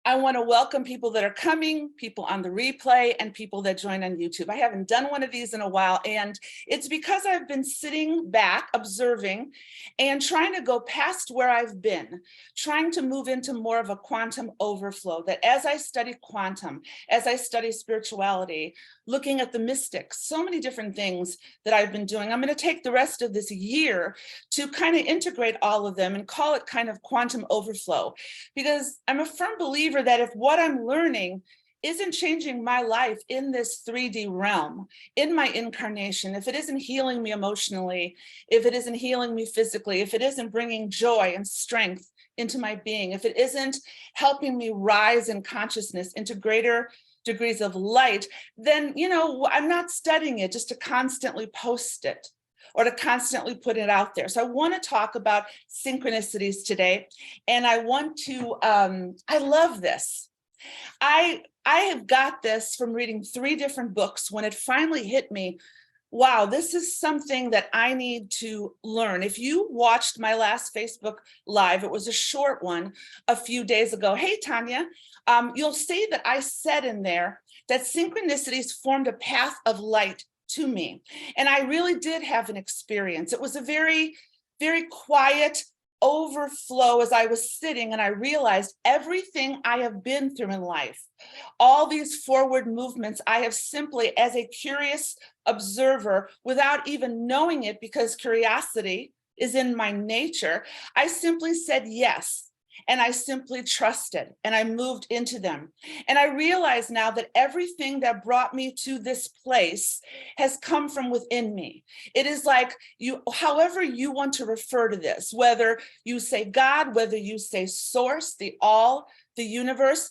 I want to welcome people that are coming, people on the replay, and people that join on YouTube. I haven't done one of these in a while, and it's because I've been sitting back, observing, and trying to go past where I've been, trying to move into more of a quantum overflow, that as I study quantum, as I study spirituality, looking at the mystics, so many different things that I've been doing, I'm going to take the rest of this year to kind of integrate all of them and call it kind of quantum overflow, because I'm a firm believer that if what I'm learning isn't changing my life in this 3D realm, in my incarnation, if it isn't healing me emotionally, if it isn't healing me physically, if it isn't bringing joy and strength into my being, if it isn't helping me rise in consciousness into greater degrees of light, then, I'm not studying it just to constantly post it or to constantly put it out there. So I want to talk about synchronicities today. And I want to, I love this. I have got this from reading 3 different books when it finally hit me. Wow, this is something that I need to learn. If you watched my last Facebook Live, it was a short one a few days ago. Hey, Tanya, you'll see that I said in there that synchronicities formed a path of light to me. And I really did have an experience. It was a very, very quiet overflow as I was sitting, and I realized everything I have been through in life, all these forward movements, I have simply, as a curious observer, without even knowing it, because curiosity is in my nature, I simply said yes. And I simply trusted and I moved into them. And I realize now that everything that brought me to this place has come from within me. It is like however you want to refer to this, whether you say God, whether you say source, the all, the universe,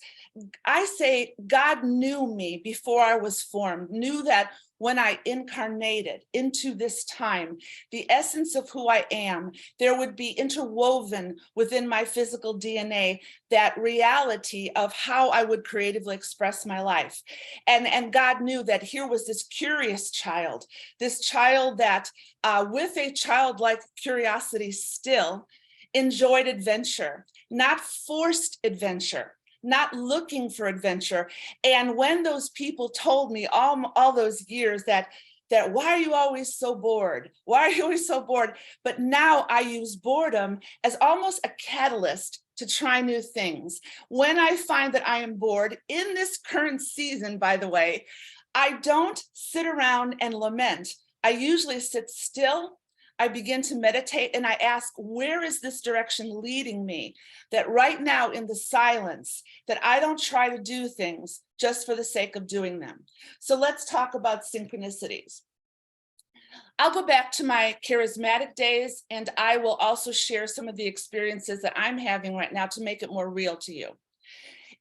I say God knew me before I was formed, knew that when I incarnated into this time, the essence of who I am, there would be interwoven within my physical DNA, that reality of how I would creatively express my life. And God knew that here was this curious child, this child that with a childlike curiosity still enjoyed adventure, not forced adventure, not looking for adventure. And when those people told me all those years that why are you always so bored? Why are you always so bored? But now I use boredom as almost a catalyst to try new things. When I find that I am bored in this current season, by the way, I don't sit around and lament. I usually sit still. I begin to meditate and I ask, where is this direction leading me? That right now in the silence, that I don't try to do things just for the sake of doing them. So let's talk about synchronicities. I'll go back to my charismatic days, and I will also share some of the experiences that I'm having right now to make it more real to you.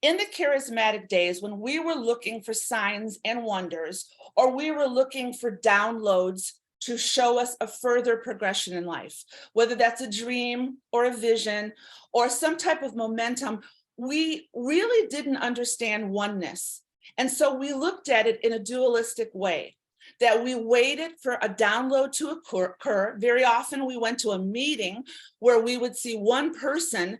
In the charismatic days, when we were looking for signs and wonders, or we were looking for downloads to show us a further progression in life, whether that's a dream or a vision or some type of momentum, we really didn't understand oneness. And so we looked at it in a dualistic way, that we waited for a download to occur. Very often we went to a meeting where we would see one person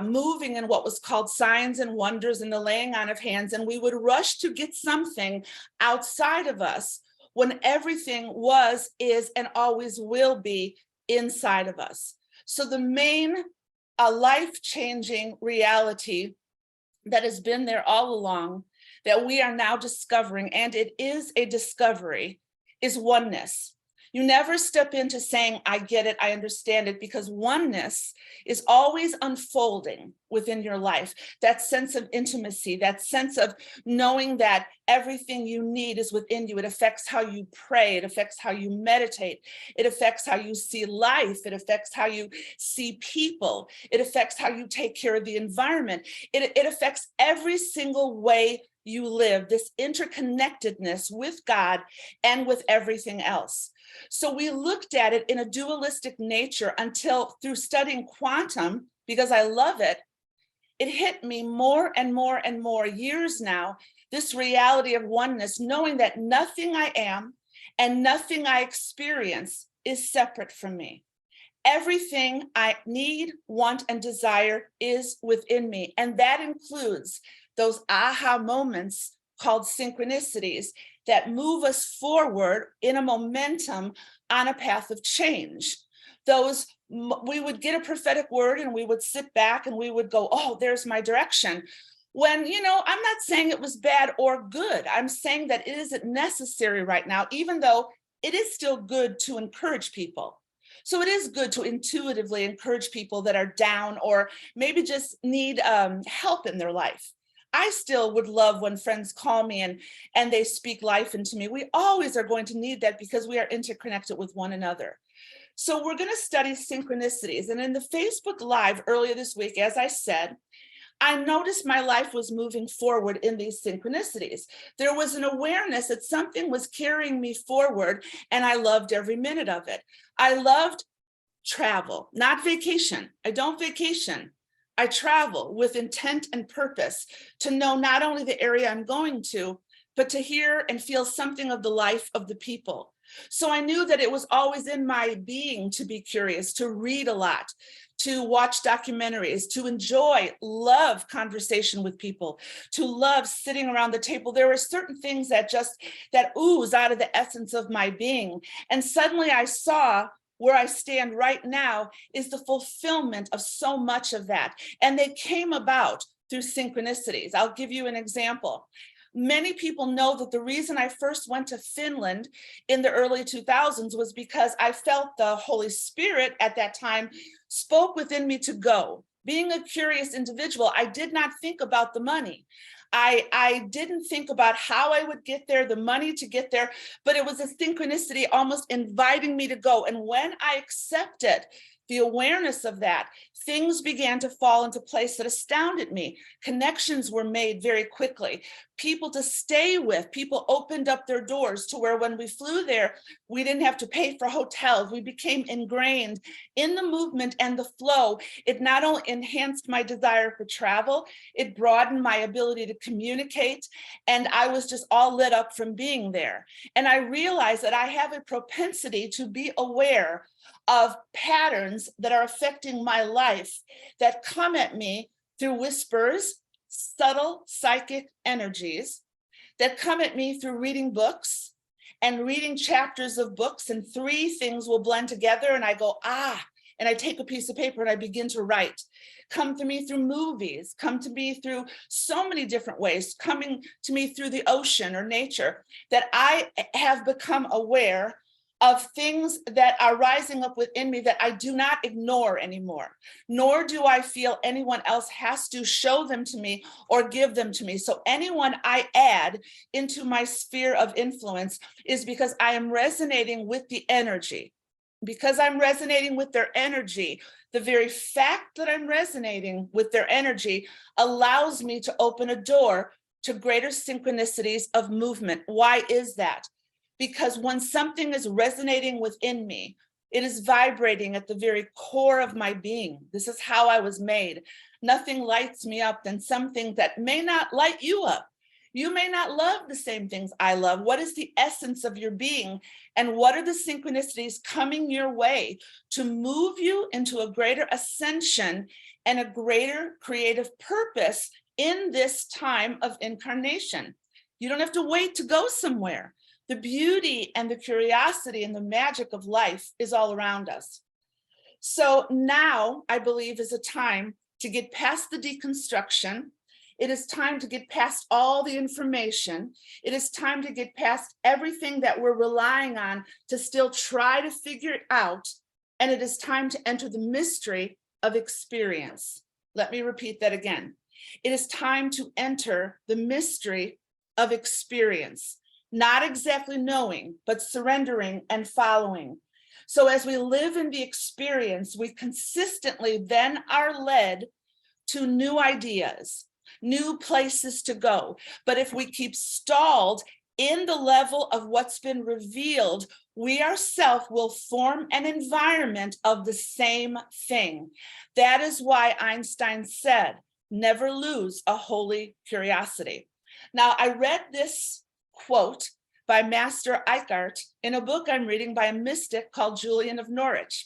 moving in what was called signs and wonders and the laying on of hands, and we would rush to get something outside of us, when everything was, is, and always will be inside of us. So the main life-changing reality that has been there all along, that we are now discovering, and it is a discovery, is oneness. You never step into saying, I get it, I understand it, because oneness is always unfolding within your life. That sense of intimacy, that sense of knowing that everything you need is within you. It affects how you pray. It affects how you meditate. It affects how you see life. It affects how you see people. It affects how you take care of the environment. It affects every single way you live, this interconnectedness with God and with everything else. So we looked at it in a dualistic nature until, through studying quantum, because I love it, it hit me more and more and more years now, this reality of oneness, knowing that nothing I am and nothing I experience is separate from me. Everything I need, want, and desire is within me. And that includes those aha moments called synchronicities that move us forward in a momentum on a path of change. Those, we would get a prophetic word and we would sit back and we would go, oh, there's my direction. When, I'm not saying it was bad or good. I'm saying that it isn't necessary right now, even though it is still good to encourage people. So it is good to intuitively encourage people that are down or maybe just need help in their life. I still would love when friends call me and they speak life into me. We always are going to need that because we are interconnected with one another. So we're going to study synchronicities. And in the Facebook Live earlier this week, as I said, I noticed my life was moving forward in these synchronicities. There was an awareness that something was carrying me forward, and I loved every minute of it. I loved travel, not vacation. I don't vacation. I travel with intent and purpose to know not only the area I'm going to, but to hear and feel something of the life of the people. So I knew that it was always in my being to be curious, to read a lot, to watch documentaries, to enjoy, love conversation with people, to love sitting around the table. There were certain things that ooze out of the essence of my being. And suddenly I saw where I stand right now is the fulfillment of so much of that. And they came about through synchronicities. I'll give you an example. Many people know that the reason I first went to Finland in the early 2000s was because I felt the Holy Spirit at that time spoke within me to go. Being a curious individual, I did not think about the money. I didn't think about how I would get there, the money to get there, but it was a synchronicity almost inviting me to go. And when I accepted the awareness of that, things began to fall into place that astounded me. Connections were made very quickly. People to stay with, people opened up their doors to where when we flew there, we didn't have to pay for hotels. We became ingrained in the movement and the flow. It not only enhanced my desire for travel, it broadened my ability to communicate. And I was just all lit up from being there. And I realized that I have a propensity to be aware of patterns that are affecting my life that come at me through whispers, subtle psychic energies that come at me through reading books and reading chapters of books, and three things will blend together and I go, and I take a piece of paper and I begin to write. Come to me through movies, come to me through so many different ways, coming to me through the ocean or nature, that I have become aware of things that are rising up within me that I do not ignore anymore, nor do I feel anyone else has to show them to me or give them to me. So anyone I add into my sphere of influence is because I am resonating with the energy. Because I'm resonating with their energy, the very fact that I'm resonating with their energy allows me to open a door to greater synchronicities of movement. Why is that? Because when something is resonating within me, it is vibrating at the very core of my being. This is how I was made. Nothing lights me up than something that may not light you up. You may not love the same things I love. What is the essence of your being? And what are the synchronicities coming your way to move you into a greater ascension and a greater creative purpose in this time of incarnation? You don't have to wait to go somewhere. The beauty and the curiosity and the magic of life is all around us. So now I believe is a time to get past the deconstruction. It is time to get past all the information. It is time to get past everything that we're relying on to still try to figure it out. And it is time to enter the mystery of experience. Let me repeat that again. It is time to enter the mystery of experience. Not exactly knowing, but surrendering and following. So as we live in the experience, we consistently then are led to new ideas, new places to go. But if we keep stalled in the level of what's been revealed, we ourselves will form an environment of the same thing. That is why Einstein said, never lose a holy curiosity. Now, I read this quote by Master Eckhart in a book I'm reading by a mystic called Julian of Norwich.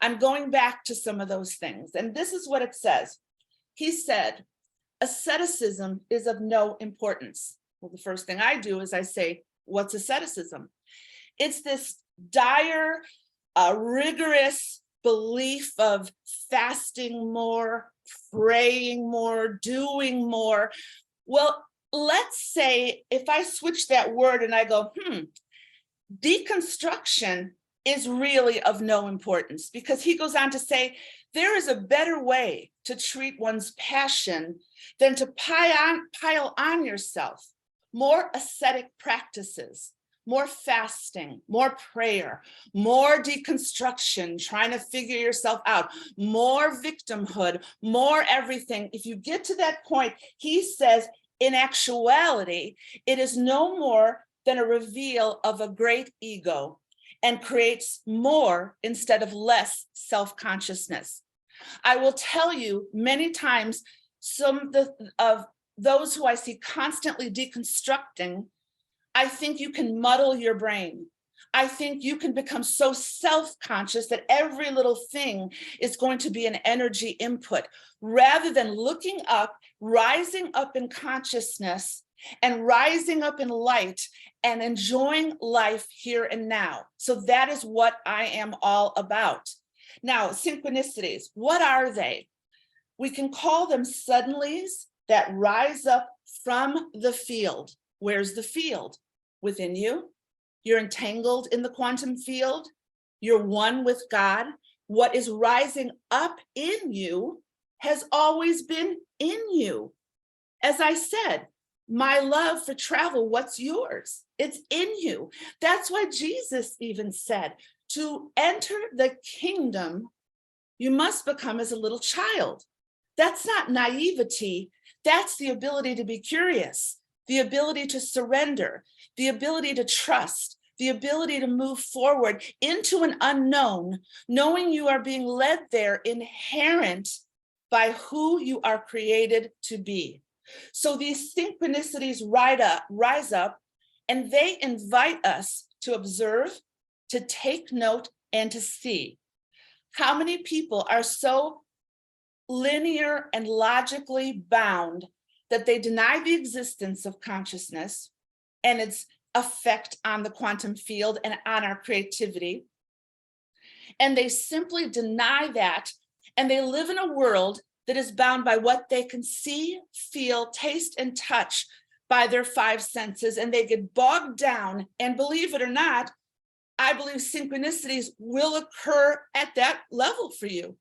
I'm going back to some of those things. And this is what it says. He said, asceticism is of no importance. Well, the first thing I do is I say, what's asceticism? It's this dire, rigorous belief of fasting more, praying more, doing more. Well, let's say if I switch that word and I go, deconstruction is really of no importance, because he goes on to say, there is a better way to treat one's passion than to pile on yourself more ascetic practices, more fasting, more prayer, more deconstruction, trying to figure yourself out, more victimhood, more everything. If you get to that point, he says, in actuality, it is no more than a reveal of a great ego and creates more instead of less self-consciousness. I will tell you many times, some of those who I see constantly deconstructing, I think you can muddle your brain. I think you can become so self-conscious that every little thing is going to be an energy input, rather than looking up, rising up in consciousness, and rising up in light and enjoying life here and now. So that is what I am all about. Now, synchronicities, what are they? We can call them suddenlies that rise up from the field. Where's the field? Within you. You're entangled in the quantum field. You're one with God. What is rising up in you has always been in you. As I said, my love for travel, what's yours? It's in you. That's why Jesus even said, to enter the kingdom, you must become as a little child. That's not naivety. That's the ability to be curious, the ability to surrender, the ability to trust, the ability to move forward into an unknown, knowing you are being led there inherent by who you are created to be. So these synchronicities rise up, and they invite us to observe, to take note, and to see. How many people are so linear and logically bound that they deny the existence of consciousness and its effect on the quantum field and on our creativity? And they simply deny that, and they live in a world that is bound by what they can see, feel, taste, and touch by their five senses, and they get bogged down. And believe it or not, I believe synchronicities will occur at that level for you.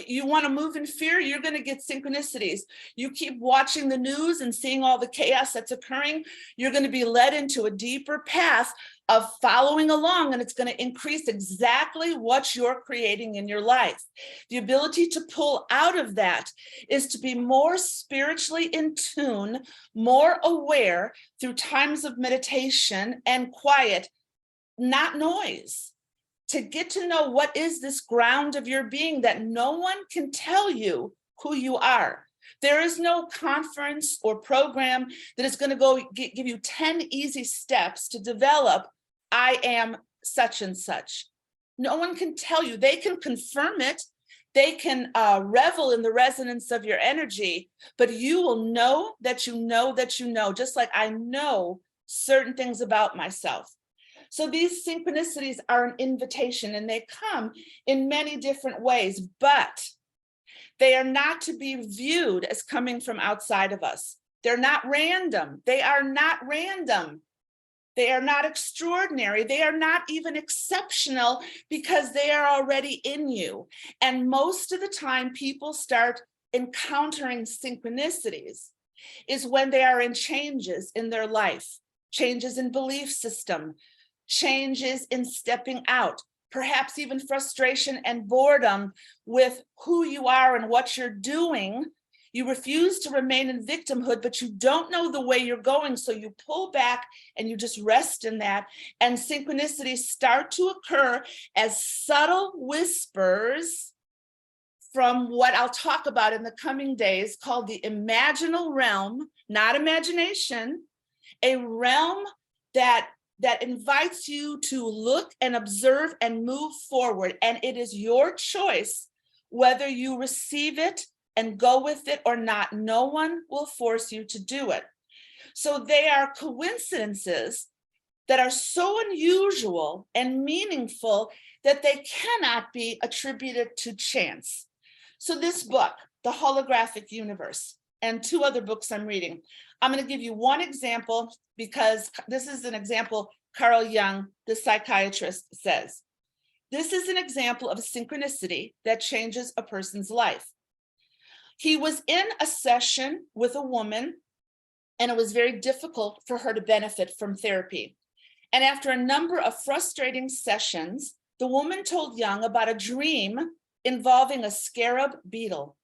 You want to move in fear, you're going to get synchronicities. You keep watching the news and seeing all the chaos that's occurring, you're going to be led into a deeper path of following along, and it's going to increase exactly what you're creating in your life. The ability to pull out of that is to be more spiritually in tune, more aware through times of meditation and quiet, not noise. To get to know what is this ground of your being that no one can tell you who you are. There is no conference or program that is going to give you 10 easy steps to develop, I am such and such. No one can tell you. They can confirm it. They can revel in the resonance of your energy, but you will know that you know that you know, just like I know certain things about myself. So these synchronicities are an invitation, and they come in many different ways, but they are not to be viewed as coming from outside of us. They're not random. They are not random. They are not extraordinary. They are not even exceptional, because they are already in you. And most of the time people start encountering synchronicities is when they are in changes in their life, changes in belief system, changes in stepping out, perhaps even frustration and boredom with who you are and what you're doing. You refuse to remain in victimhood, but you don't know the way you're going. So you pull back and you just rest in that. And synchronicities start to occur as subtle whispers from what I'll talk about in the coming days, called the imaginal realm, not imagination, a realm that that invites you to look and observe and move forward. And it is your choice whether you receive it and go with it or not. No one will force you to do it. So they are coincidences that are so unusual and meaningful that they cannot be attributed to chance. So this book, The Holographic Universe, and two other books I'm reading, I'm going to give you one example because this is an example Carl Jung, the psychiatrist, says. This is an example of a synchronicity that changes a person's life. He was in a session with a woman, and it was very difficult for her to benefit from therapy. And after a number of frustrating sessions, the woman told Jung about a dream involving a scarab beetle.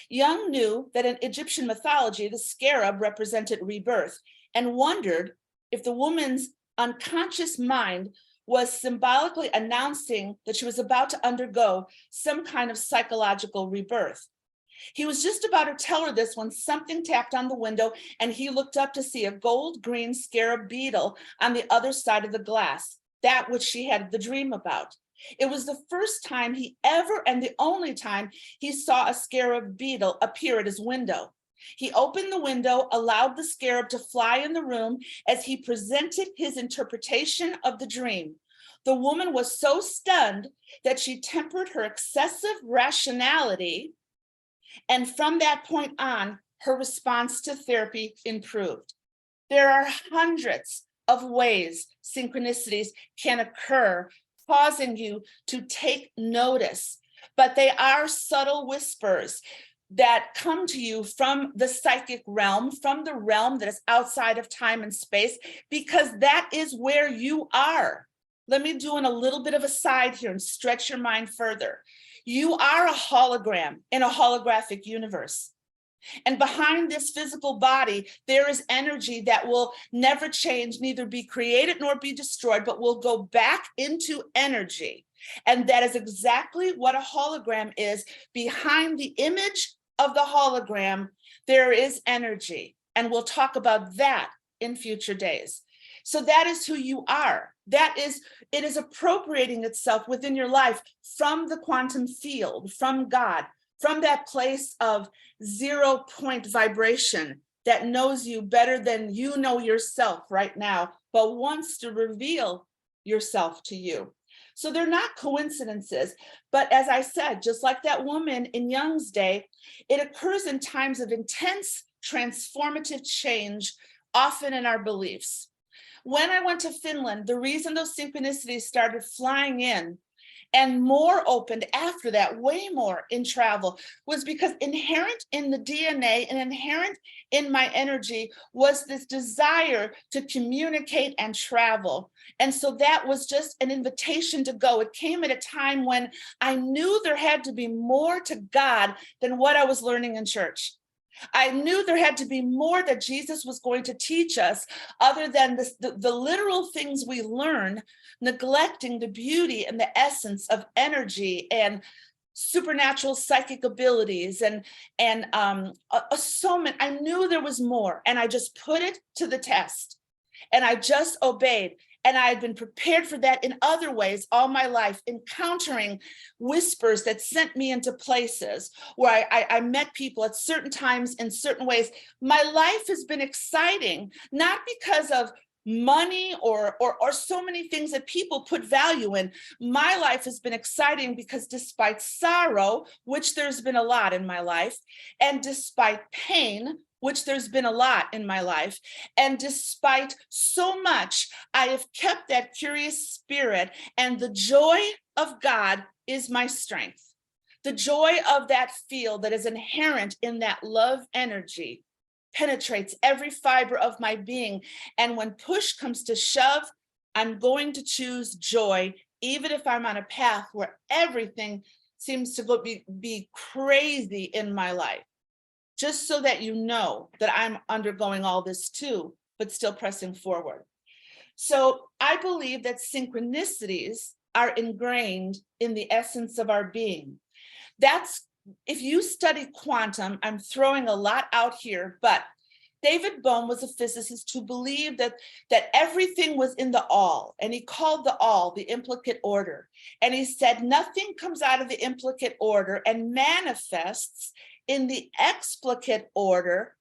Jung knew that in Egyptian mythology, the scarab represented rebirth and wondered if the woman's unconscious mind was symbolically announcing that she was about to undergo some kind of psychological rebirth. He was just about to tell her this when something tapped on the window, and he looked up to see a gold-green scarab beetle on the other side of the glass, that which she had the dream about. It was the first time he ever, and the only time, he saw a scarab beetle appear at his window. He opened the window, allowed the scarab to fly in the room as he presented his interpretation of the dream. The woman was so stunned that she tempered her excessive rationality, and from that point on, her response to therapy improved. There are hundreds of ways synchronicities can occur, causing you to take notice, but they are subtle whispers that come to you from the psychic realm, from the realm that is outside of time and space, because that is where you are. Let me do a little bit of a side here and stretch your mind further. You are a hologram in a holographic universe. And behind this physical body, there is energy that will never change, neither be created nor be destroyed, but will go back into energy. And that is exactly what a hologram is. Behind the image of the hologram, there is energy. And we'll talk about that in future days. So that is who you are. It is appropriating itself within your life from the quantum field, from God, from that place of 0 point vibration that knows you better than you know yourself right now, but wants to reveal yourself to you. So they're not coincidences, but as I said, just like that woman in Jung's day, it occurs in times of intense transformative change, often in our beliefs. When I went to Finland, the reason those synchronicities started flying in and more opened after that, way more in travel, was because inherent in the DNA and inherent in my energy was this desire to communicate and travel. And so that was just an invitation to go. It came at a time when I knew there had to be more to God than what I was learning in church. I knew there had to be more that Jesus was going to teach us other than the literal things we learn, neglecting the beauty and the essence of energy and supernatural psychic abilities and so many. I knew there was more, and I just put it to the test, and I just obeyed. And I had been prepared for that in other ways all my life, encountering whispers that sent me into places where I met people at certain times in certain ways. My life has been exciting, not because of money or so many things that people put value in. My life has been exciting because despite sorrow, which there's been a lot in my life, and despite pain, which there's been a lot in my life, and despite so much, I have kept that curious spirit, and the joy of God is my strength. The joy of that field that is inherent in that love energy penetrates every fiber of my being. And when push comes to shove, I'm going to choose joy, even if I'm on a path where everything seems to be crazy in my life. Just so that you know that I'm undergoing all this too, but still pressing forward. So I believe that synchronicities are ingrained in the essence of our being. That's, if you study quantum, I'm throwing a lot out here, but David Bohm was a physicist who believed that everything was in the all, and he called the all the implicate order. And he said nothing comes out of the implicate order and manifests in the explicate order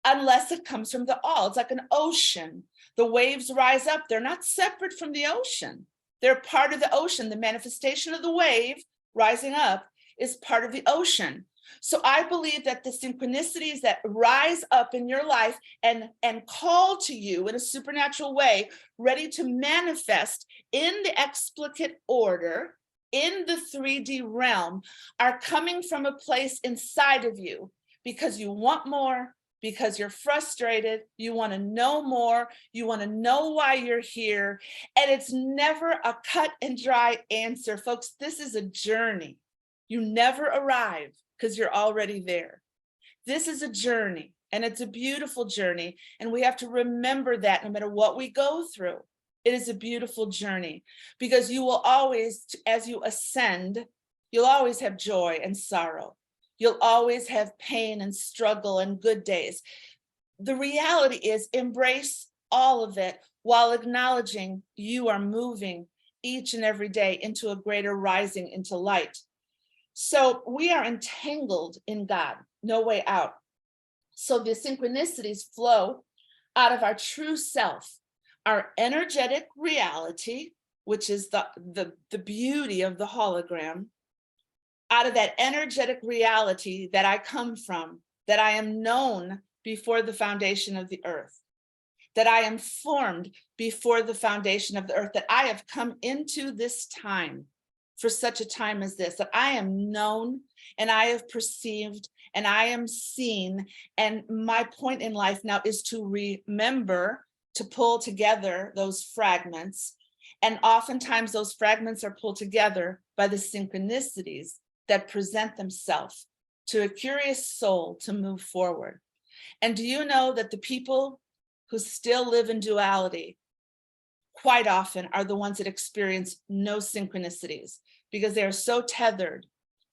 unless it comes from the all. It's like an ocean. The waves rise up. They're not separate from the ocean. They're part of the ocean. The manifestation of the wave rising up is part of the ocean. So I believe that the synchronicities that rise up in your life and call to you in a supernatural way, ready to manifest in the explicate order, in the 3D realm, are coming from a place inside of you because you want more, because you're frustrated, you want to know more, you want to know why you're here. And it's never a cut and dry answer, folks. This is a journey. You never arrive because you're already there. This is a journey, and it's a beautiful journey. And we have to remember that no matter what we go through, it is a beautiful journey, because you will always, as you ascend, you'll always have joy and sorrow. You'll always have pain and struggle and good days. The reality is, embrace all of it while acknowledging you are moving each and every day into a greater rising into light. So we are entangled in God, no way out. So the synchronicities flow out of our true self, our energetic reality, which is the beauty of the hologram. Out of that energetic reality that I come from, that I am known before the foundation of the earth, that I am formed before the foundation of the earth, that I have come into this time for such a time as this, that I am known and I have perceived and I am seen. And my point in life now is to remember to pull together those fragments. And oftentimes those fragments are pulled together by the synchronicities that present themselves to a curious soul to move forward. And do you know that the people who still live in duality quite often are the ones that experience no synchronicities, because they are so tethered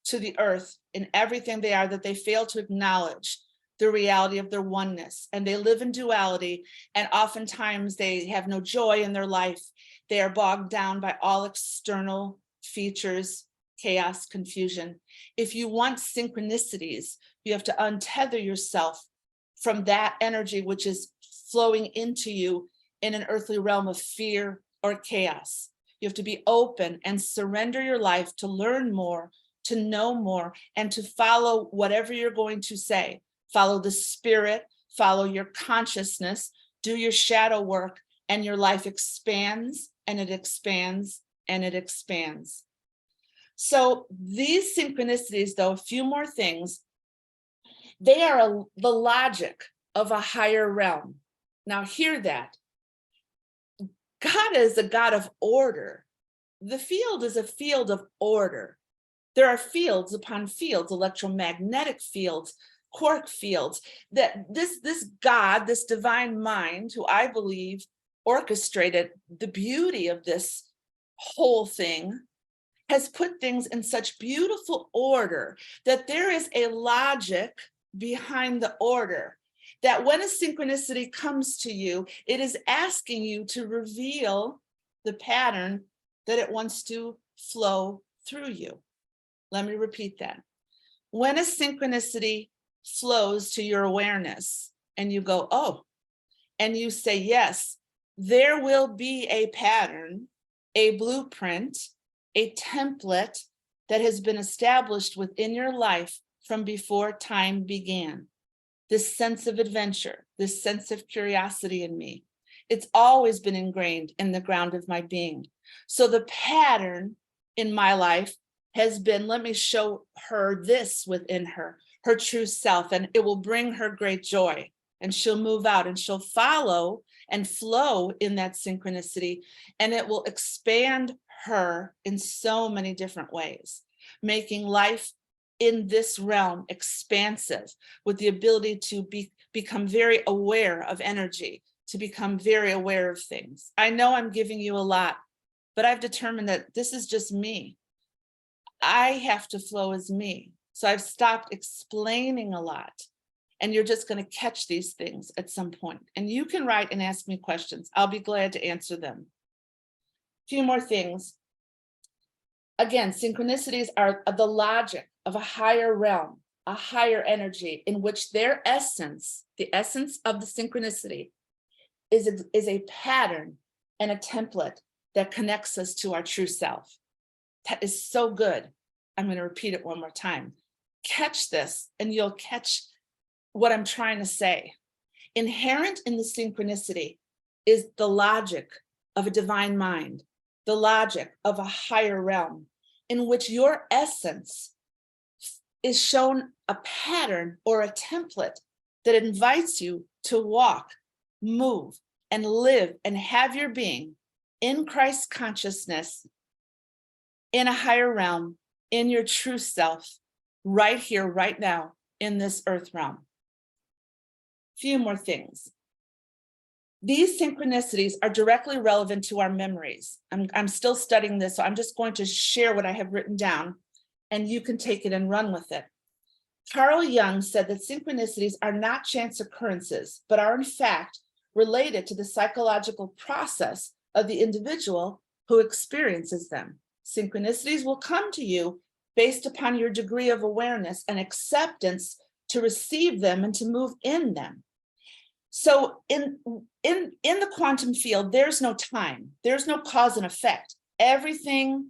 to the earth in everything they are that they fail to acknowledge the reality of their oneness, and they live in duality, and oftentimes they have no joy in their life. They are bogged down by all external features, chaos, confusion. If you want synchronicities, you have to untether yourself from that energy which is flowing into you in an earthly realm of fear or chaos. You have to be open and surrender your life to learn more, to know more, and to follow whatever you're going to say. Follow the spirit, follow your consciousness, do your shadow work, and your life expands and it expands and it expands. So these synchronicities, though, a few more things, they are the logic of a higher realm. Now hear that. God is a God of order. The field is a field of order. There are fields upon fields, electromagnetic fields, quark fields, that this God, this divine mind, who I believe orchestrated the beauty of this whole thing, has put things in such beautiful order that there is a logic behind the order, that when a synchronicity comes to you, it is asking you to reveal the pattern that it wants to flow through you. Let me repeat that. When a synchronicity flows to your awareness and you go, oh, and you say, yes, there will be a pattern, a blueprint, a template that has been established within your life from before time began. This sense of adventure, this sense of curiosity in me, it's always been ingrained in the ground of my being. So the pattern in my life has been, let me show her this within her true self, and it will bring her great joy, and she'll move out and she'll follow and flow in that synchronicity, and it will expand her in so many different ways, making life in this realm expansive, with the ability to become very aware of energy, to become very aware of things. I know I'm giving you a lot, but I've determined that this is just me. I have to flow as me. So I've stopped explaining a lot. and you're just going to catch these things at some point. And you can write and ask me questions. I'll be glad to answer them. A few more things. Again, synchronicities are the logic of a higher realm, a higher energy in which their essence, the essence of the synchronicity, is a pattern and a template that connects us to our true self. That is so good. I'm going to repeat it one more time. Catch this and you'll catch what I'm trying to say. Inherent in the synchronicity is the logic of a divine mind, the logic of a higher realm in which your essence is shown a pattern or a template that invites you to walk, move, and live and have your being in Christ's consciousness, in a higher realm, in your true self, right here, right now, in this earth realm. Few more things. These synchronicities are directly relevant to our memories. I'm still studying this, so I'm just going to share what I have written down, and you can take it and run with it. Carl Jung said that synchronicities are not chance occurrences, but are in fact related to the psychological process of the individual who experiences them. Synchronicities will come to you based upon your degree of awareness and acceptance to receive them and to move in them. So in the quantum field, there's no time, there's no cause and effect. Everything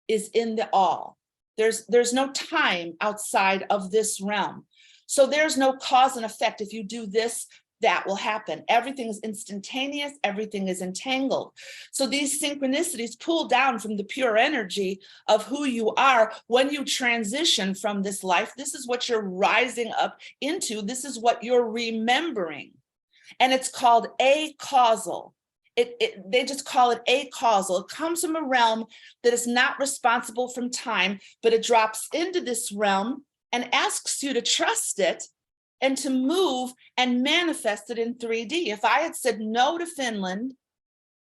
is in the all. There's no time outside of this realm. So there's no cause and effect. If you do this, that will happen. Everything is instantaneous, everything is entangled. So these synchronicities pull down from the pure energy of who you are when you transition from this life. This is what you're rising up into. This is what you're remembering. And it's called acausal. They just call it acausal. It comes from a realm that is not responsible from time, but it drops into this realm and asks you to trust it and to move and manifest it in 3D. If I had said no to Finland,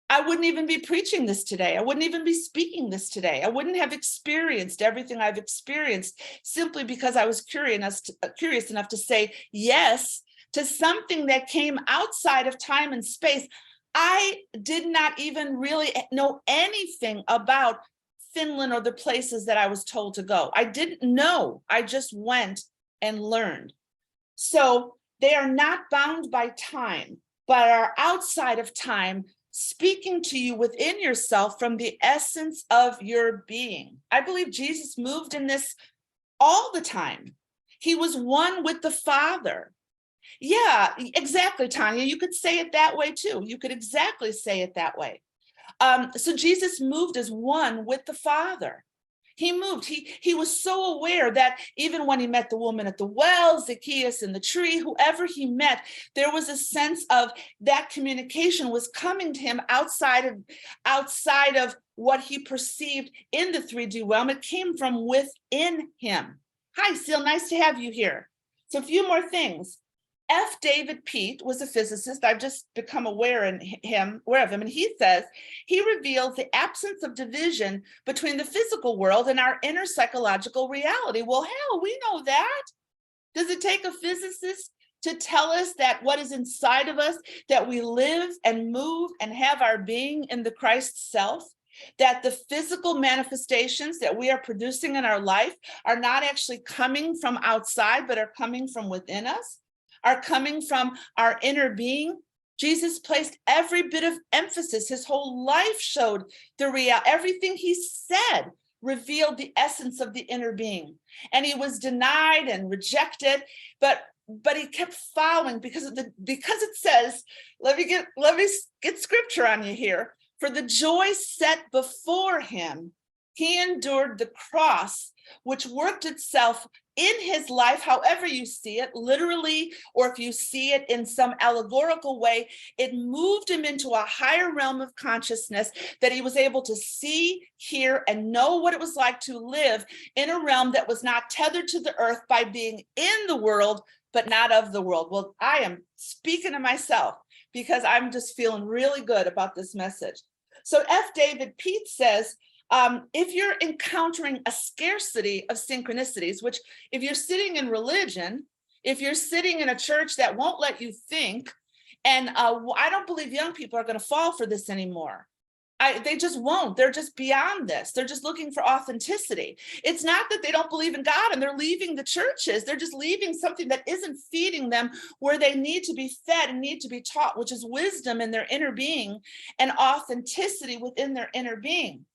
I wouldn't even be preaching this today. I wouldn't even be speaking this today. I wouldn't have experienced everything I've experienced simply because I was curious enough to say yes to something that came outside of time and space. I did not even really know anything about Finland or the places that I was told to go. I didn't know. I just went and learned. So they are not bound by time, but are outside of time, speaking to you within yourself from the essence of your being. I believe Jesus moved in this all the time. He was one with the Father. Yeah, exactly, Tanya. You could say it that way too. You could exactly say it that way. So Jesus moved as one with the Father. He moved. He was so aware that even when he met the woman at the well, Zacchaeus in the tree, whoever he met, there was a sense of that communication was coming to him outside of what he perceived in the 3D realm. It came from within him. Hi, Seal. Nice to have you here. So a few more things. F. David Pete was a physicist. I've just become aware of him, and he says he reveals the absence of division between the physical world and our inner psychological reality. Well, hell, we know that. Does it take a physicist to tell us that what is inside of us, that we live and move and have our being in the Christ self? That the physical manifestations that we are producing in our life are not actually coming from outside, but are coming from within us? Are coming from our inner being? Jesus placed every bit of emphasis. His whole life showed the reality. Everything he said revealed the essence of the inner being. And he was denied and rejected, but he kept following because it says, let me get scripture on you here. For the joy set before him, he endured the cross, which worked itself in his life, however you see it, literally, or if you see it in some allegorical way, it moved him into a higher realm of consciousness that he was able to see, hear, and know what it was like to live in a realm that was not tethered to the earth by being in the world, but not of the world. Well, I am speaking to myself because I'm just feeling really good about this message. So F. David Pete says, if you're encountering a scarcity of synchronicities, which if you're sitting in religion, If you're sitting in a church that won't let you think, and I don't believe young people are going to fall for this anymore. They just won't. They're just beyond this. They're just looking for authenticity. It's not that they don't believe in God and they're leaving the churches. They're just leaving something that isn't feeding them where they need to be fed and need to be taught, which is wisdom in their inner being and authenticity within their inner being.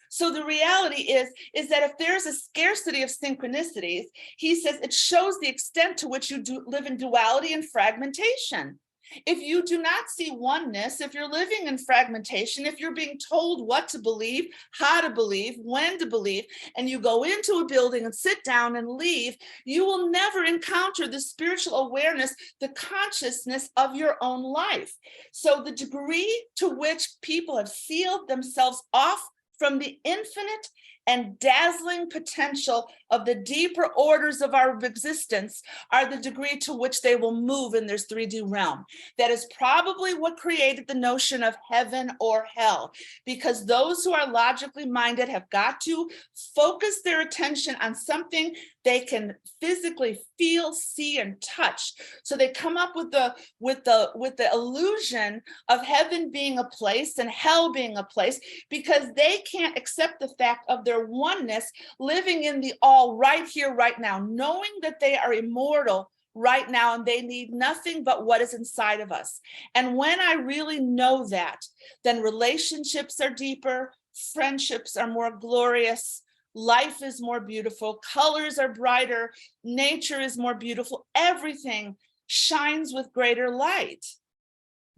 So the reality is that if there's a scarcity of synchronicities, he says it shows the extent to which you live in duality and fragmentation. If you do not see oneness, if you're living in fragmentation, if you're being told what to believe, how to believe, when to believe, and you go into a building and sit down and leave, you will never encounter the spiritual awareness, the consciousness of your own life. So the degree to which people have sealed themselves off from the infinite and dazzling potential of the deeper orders of our existence are the degree to which they will move in this 3D realm. That is probably what created the notion of heaven or hell, because those who are logically minded have got to focus their attention on something they can physically feel, see, and touch. So they come up with the illusion of heaven being a place and hell being a place, because they can't accept the fact of their oneness, living in the all right here, right now, knowing that they are immortal right now and they need nothing but what is inside of us. And when I really know that, then relationships are deeper, friendships are more glorious, life is more beautiful, colors are brighter, nature is more beautiful, everything shines with greater light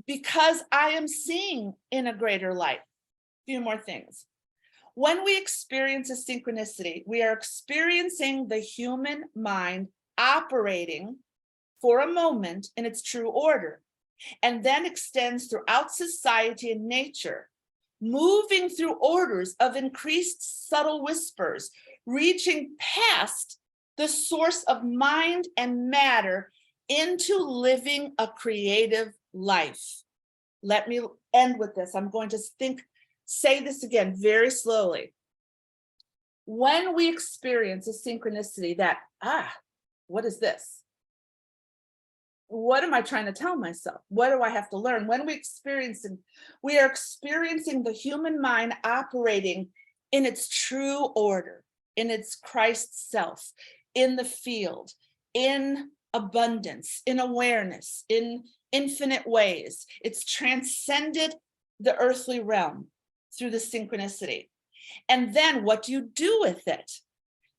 because I am seeing in a greater light. A few more things. When we experience a synchronicity, we are experiencing the human mind operating for a moment in its true order, and then extends throughout society and nature, moving through orders of increased subtle whispers, reaching past the source of mind and matter into living a creative life. Let me end with this. I'm going to say this again very slowly. When we experience a synchronicity that, what is this? What am I trying to tell myself? What do I have to learn? When we are experiencing the human mind operating in its true order, in its Christ self, in the field, in abundance, in awareness, in infinite ways. It's transcended the earthly realm through the synchronicity. And then what do you do with it?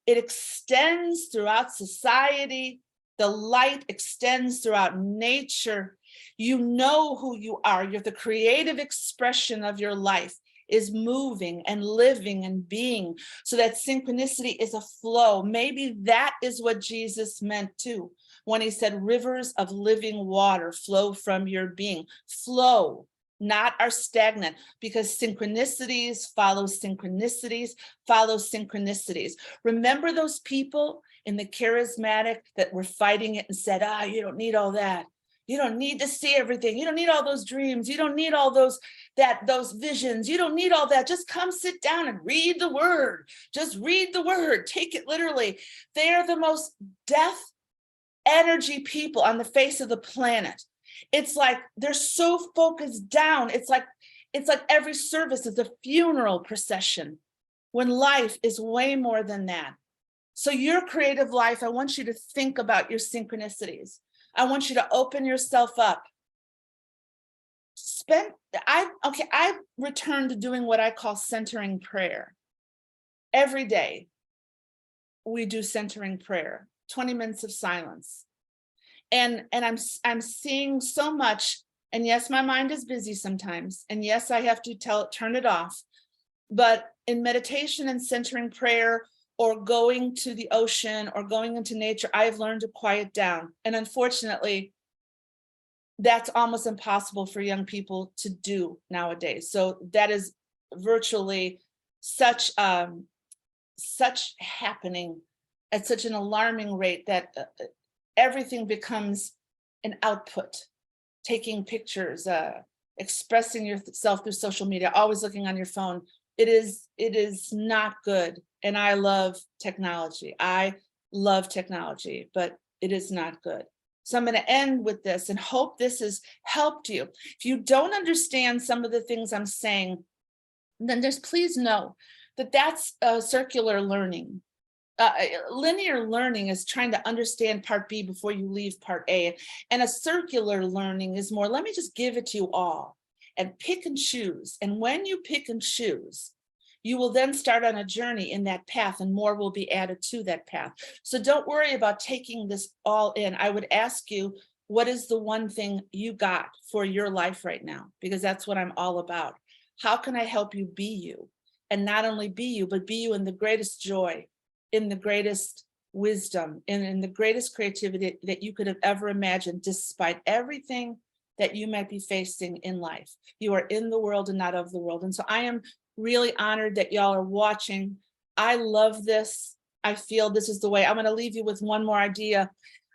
It extends throughout society. The light extends throughout nature. You know who you are. You're the creative expression of your life is moving and living and being. So that synchronicity is a flow. Maybe that is what Jesus meant too, when he said rivers of living water flow from your being. Flow, not are stagnant, because synchronicities follow synchronicities, follow synchronicities. Remember those people in the charismatic that were fighting it and said, you don't need all that. You don't need to see everything. You don't need all those dreams. You don't need all those visions. You don't need all that. Just come sit down and read the word. Just read the word. Take it literally. They are the most death energy people on the face of the planet. It's like they're so focused down. It's like every service is a funeral procession when life is way more than that. So your creative life, I want you to think about your synchronicities. I want you to open yourself up. I returned to doing what I call centering prayer. Every day we do centering prayer, 20 minutes of silence. And I'm seeing so much, and yes, my mind is busy sometimes, and yes, I have to turn it off. But in meditation and centering prayer, or going to the ocean or going into nature, I've learned to quiet down. And unfortunately, that's almost impossible for young people to do nowadays. So that is virtually such happening at such an alarming rate that everything becomes an output, taking pictures, expressing yourself through social media, always looking on your phone. It is not good. And I love technology. But It is not good. So I'm going to end with this and hope this has helped you. If you don't understand some of the things I'm saying, then just please know that that's circular learning. Linear learning is trying to understand part B before you leave part A. And a circular learning is more, let me just give it to you all and pick and choose. And when you pick and choose, you will then start on a journey in that path, and more will be added to that path. So don't worry about taking this all in. I would ask you, what is the one thing you got for your life right now? Because that's what I'm all about. How can I help you be you? And not only be you, but be you in the greatest joy, in the greatest wisdom, and in the greatest creativity that you could have ever imagined, despite everything that you might be facing in life. You are in the world and not of the world. And so I am really honored that y'all are watching. I love this. I feel this is the way. I'm going to leave you with one more idea.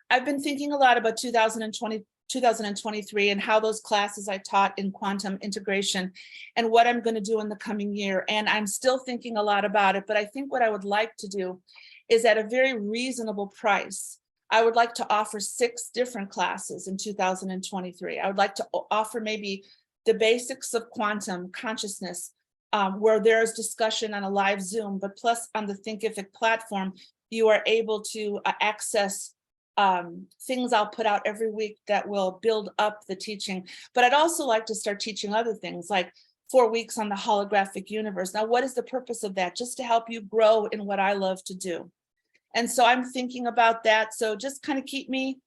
I've been thinking a lot about 2023 and how those classes I taught in quantum integration and what I'm going to do in the coming year. And I'm still thinking a lot about it, but I think what I would like to do is at a very reasonable price. I would like to offer 6 different classes in 2023. I would like to offer maybe the basics of quantum consciousness, where there's discussion on a live Zoom, but plus on the Thinkific platform, you are able to access things I'll put out every week that will build up the teaching. But I'd also like to start teaching other things, like 4 weeks on the holographic universe. Now, what is the purpose of that? Just to help you grow in what I love to do. And so I'm thinking about that. So just kind of keep me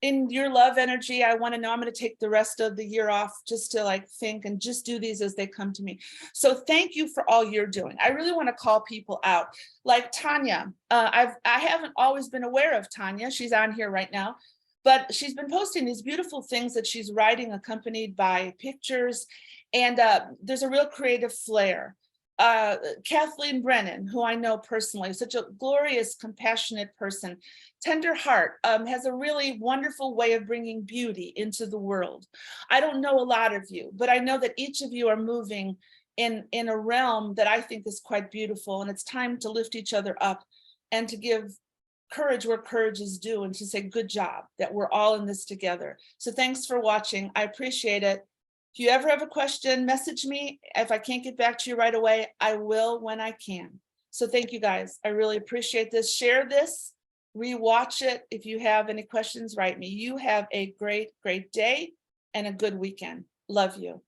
in your love energy. I want to know, I'm going to take the rest of the year off just to like think and just do these as they come to me. So thank you for all you're doing. I really want to call people out like Tanya. I haven't always been aware of Tanya. She's on here right now, but she's been posting these beautiful things that she's writing accompanied by pictures. And there's a real creative flair. Kathleen Brennan, who I know personally, such a glorious, compassionate person, tender heart, has a really wonderful way of bringing beauty into the world. I don't know a lot of you, but I know that each of you are moving in a realm that I think is quite beautiful, and it's time to lift each other up and to give courage where courage is due and to say good job, that we're all in this together. So thanks for watching. I appreciate it. If you ever have a question, message me. If I can't get back to you right away, I will when I can. So thank you guys. I really appreciate this. Share this, rewatch it. If you have any questions, write me. You have a great, great day and a good weekend. Love you.